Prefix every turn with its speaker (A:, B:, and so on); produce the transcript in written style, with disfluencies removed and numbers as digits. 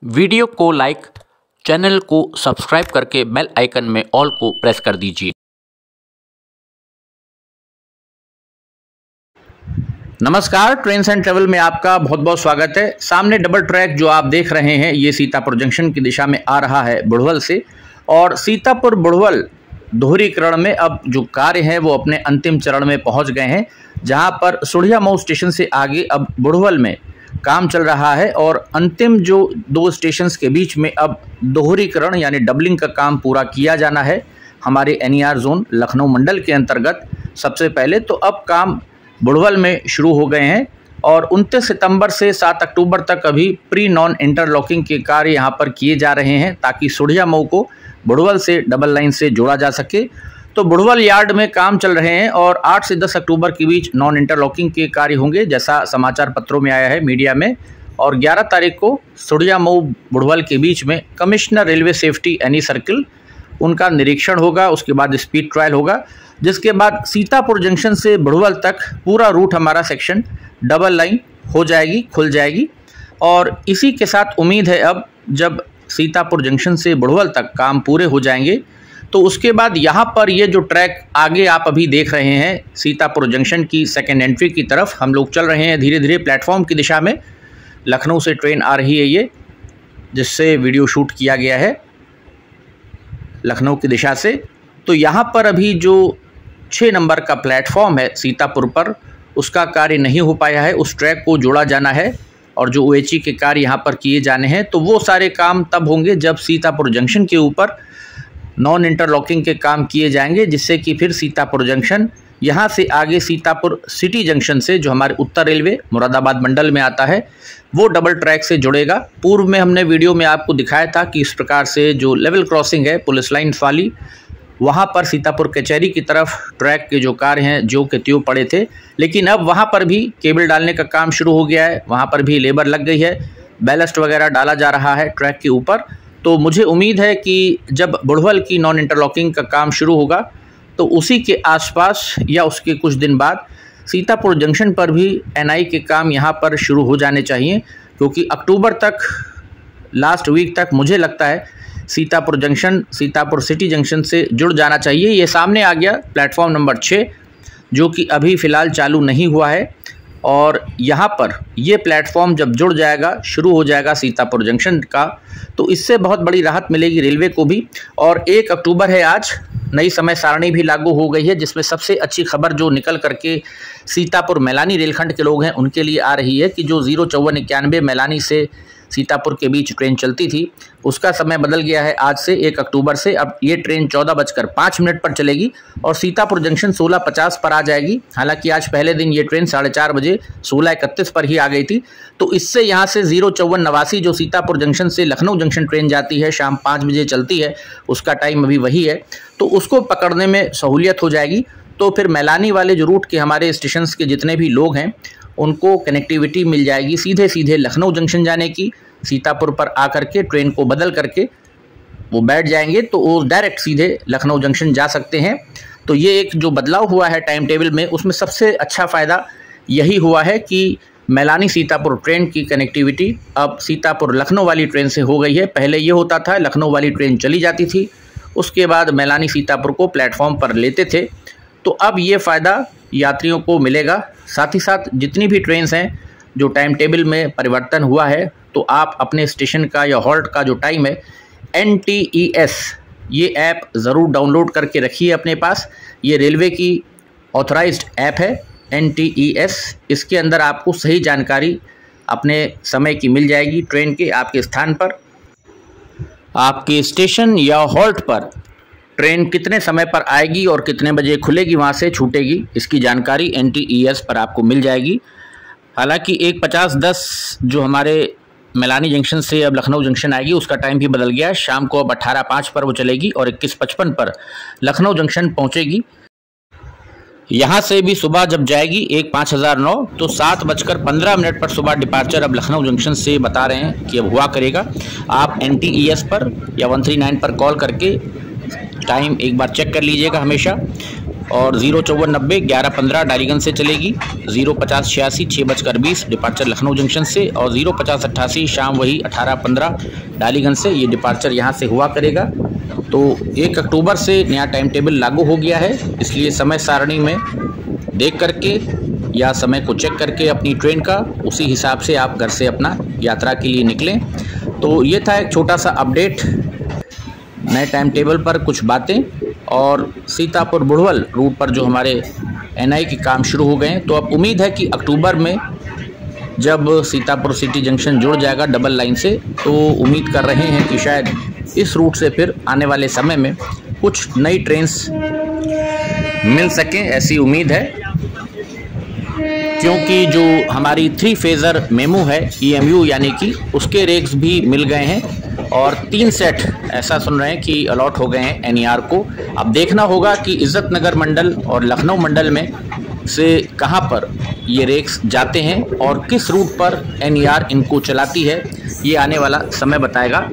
A: Video को like, channel को subscribe करके बेल आइकन में ऑल को प्रेस कर दीजिए। नमस्कार, ट्रेन्स एंड ट्रेवल में आपका बहुत बहुत स्वागत है। सामने डबल ट्रैक जो आप देख रहे हैं ये सीतापुर जंक्शन की दिशा में आ रहा है बुढ़वल से, और सीतापुर बुढ़वल दोहरीकरण में अब जो कार्य हैं वो अपने अंतिम चरण में पहुंच गए हैं, जहां पर सुढ़िया मऊ स्टेशन से आगे अब बुढ़वल में काम चल रहा है और अंतिम जो दो स्टेशंस के बीच में अब दोहरीकरण यानी डबलिंग का काम पूरा किया जाना है हमारे एनईआर जोन लखनऊ मंडल के अंतर्गत। सबसे पहले तो अब काम बुढ़वल में शुरू हो गए हैं और 29 सितंबर से 7 अक्टूबर तक अभी प्री नॉन इंटरलॉकिंग के कार्य यहां पर किए जा रहे हैं ताकि सुढ़िया मऊ को बुढ़वल से डबल लाइन से जोड़ा जा सके। तो बुढ़वल यार्ड में काम चल रहे हैं और 8 से 10 अक्टूबर के बीच नॉन इंटरलॉकिंग के कार्य होंगे, जैसा समाचार पत्रों में आया है मीडिया में। और 11 तारीख को सुढ़िया मऊ बुढ़वल के बीच में commissioner railway safety any circle उनका निरीक्षण होगा, उसके बाद स्पीड ट्रायल होगा, जिसके बाद सीतापुर जंक्शन से बुढ़वल तक पूरा रूट हमारा सेक्शन डबल लाइन हो जाएगी, खुल जाएगी। और इसी के साथ उम्मीद है अब जब सीतापुर जंक्शन से बुढ़वल तक काम पूरे हो जाएंगे तो उसके बाद यहाँ पर ये जो ट्रैक आगे आप अभी देख रहे हैं सीतापुर जंक्शन की सेकेंड एंट्री की तरफ हम लोग चल रहे हैं धीरे धीरे प्लेटफॉर्म की दिशा में। लखनऊ से ट्रेन आ रही है ये, जिससे वीडियो शूट किया गया है लखनऊ की दिशा से। तो यहाँ पर अभी जो 6 नंबर का प्लेटफॉर्म है सीतापुर पर, उसका कार्य नहीं हो पाया है, उस ट्रैक को जोड़ा जाना है और जो OHE के कार्य यहाँ पर किए जाने हैं तो वो सारे काम तब होंगे जब सीतापुर जंक्शन के ऊपर नॉन इंटरलॉकिंग के काम किए जाएंगे, जिससे कि फिर सीतापुर जंक्शन यहाँ से आगे सीतापुर सिटी जंक्शन से जो हमारे उत्तर रेलवे मुरादाबाद मंडल में आता है वो डबल ट्रैक से जुड़ेगा। पूर्व में हमने वीडियो में आपको दिखाया था कि इस प्रकार से जो लेवल क्रॉसिंग है पुलिस लाइन वाली, वहाँ पर सीतापुर कचहरी की तरफ ट्रैक के जो कार्य हैं जो के त्यों पड़े थे, लेकिन अब वहाँ पर भी केबल डालने का काम शुरू हो गया है, वहाँ पर भी लेबर लग गई है, बैलस्ट वगैरह डाला जा रहा है ट्रैक के ऊपर। तो मुझे उम्मीद है कि जब बुढ़वल की नॉन इंटरलॉकिंग का काम शुरू होगा तो उसी के आसपास या उसके कुछ दिन बाद सीतापुर जंक्शन पर भी NI के काम यहाँ पर शुरू हो जाने चाहिए, क्योंकि अक्टूबर तक लास्ट वीक तक मुझे लगता है Sitapur junction Sitapur city junction से जुड़ जाना चाहिए। ये सामने आ गया प्लेटफॉर्म नंबर 6 जो कि अभी फ़िलहाल चालू नहीं हुआ है, और यहाँ पर ये प्लेटफॉर्म जब जुड़ जाएगा, शुरू हो जाएगा सीतापुर जंक्शन का, तो इससे बहुत बड़ी राहत मिलेगी रेलवे को भी। और 1 अक्टूबर है आज, नई समय सारणी भी लागू हो गई है, जिसमें सबसे अच्छी खबर जो निकल करके सीतापुर मैलानी रेलखंड के लोग हैं उनके लिए आ रही है कि जो 05491 मैलानी से सीतापुर के बीच ट्रेन चलती थी उसका समय बदल गया है आज से 1 अक्टूबर से। अब ये ट्रेन 14:05 पर चलेगी और सीतापुर जंक्शन 16:50 पर आ जाएगी। हालांकि आज पहले दिन ये ट्रेन 4:30 बजे 16:31 पर ही आ गई थी। तो इससे यहाँ से 05489 जो सीतापुर जंक्शन से लखनऊ जंक्शन ट्रेन जाती है, शाम 5 बजे चलती है, उसका टाइम अभी वही है, तो उसको पकड़ने में सहूलियत हो जाएगी। तो फिर मैलानी वाले जो रूट के हमारे स्टेशन के जितने भी लोग हैं उनको कनेक्टिविटी मिल जाएगी सीधे सीधे लखनऊ जंक्शन जाने की। सीतापुर पर आकर के ट्रेन को बदल करके वो बैठ जाएंगे तो वो डायरेक्ट सीधे लखनऊ जंक्शन जा सकते हैं। तो ये एक जो बदलाव हुआ है टाइम टेबल में, उसमें सबसे अच्छा फ़ायदा यही हुआ है कि मैलानी सीतापुर ट्रेन की कनेक्टिविटी अब सीतापुर लखनऊ वाली ट्रेन से हो गई है। पहले ये होता था लखनऊ वाली ट्रेन चली जाती थी, उसके बाद मैलानी सीतापुर को प्लेटफॉर्म पर लेते थे। तो अब ये फ़ायदा यात्रियों को मिलेगा। साथ ही साथ जितनी भी ट्रेन्स हैं जो टाइम टेबल में परिवर्तन हुआ है, तो आप अपने स्टेशन का या हॉल्ट का जो टाइम है NTES ये ऐप ज़रूर डाउनलोड करके रखिए अपने पास। ये रेलवे की ऑथराइज्ड ऐप है NTES। इसके अंदर आपको सही जानकारी अपने समय की मिल जाएगी, ट्रेन के आपके स्थान पर, आपके स्टेशन या हॉल्ट पर ट्रेन कितने समय पर आएगी और कितने बजे खुलेगी, वहाँ से छूटेगी, इसकी जानकारी NTES पर आपको मिल जाएगी। हालांकि 1:50-10 जो हमारे मैलानी जंक्शन से अब लखनऊ जंक्शन आएगी उसका टाइम भी बदल गया है। शाम को अब 18:05 पर वो चलेगी और 21:55 पर लखनऊ जंक्शन पहुँचेगी। यहाँ से भी सुबह जब जाएगी 1:5009 तो 7:15 पर सुबह डिपार्चर अब लखनऊ जंक्शन से बता रहे हैं कि अब हुआ करेगा। आप NTES पर या 139 पर कॉल करके टाइम एक बार चेक कर लीजिएगा हमेशा। और 05490 11:15 डालीगंज से चलेगी, 05086 6:20 डिपार्चर लखनऊ जंक्शन से, और 05088 शाम वही 18:15 डालीगंज से ये डिपार्चर यहाँ से हुआ करेगा। तो 1 अक्टूबर से नया टाइम टेबल लागू हो गया है, इसलिए समय सारणी में देख करके या समय को चेक करके अपनी ट्रेन का उसी हिसाब से आप घर से अपना यात्रा के लिए निकलें। तो ये था एक छोटा सा अपडेट, नए टाइम टेबल पर कुछ बातें, और सीतापुर बुढ़वल रूट पर जो हमारे एनआई के काम शुरू हो गए हैं। तो अब उम्मीद है कि अक्टूबर में जब सीतापुर सिटी जंक्शन जुड़ जाएगा डबल लाइन से, तो उम्मीद कर रहे हैं कि शायद इस रूट से फिर आने वाले समय में कुछ नई ट्रेन्स मिल सकें, ऐसी उम्मीद है। क्योंकि जो हमारी 3 फेज़र मेमू है EMU यानी कि उसके रेक्स भी मिल गए हैं, और 3 सेट ऐसा सुन रहे हैं कि अलॉट हो गए हैं NER को। अब देखना होगा कि इज़्ज़त नगर मंडल और लखनऊ मंडल में से कहां पर ये रेक्स जाते हैं और किस रूट पर NER इनको चलाती है, ये आने वाला समय बताएगा।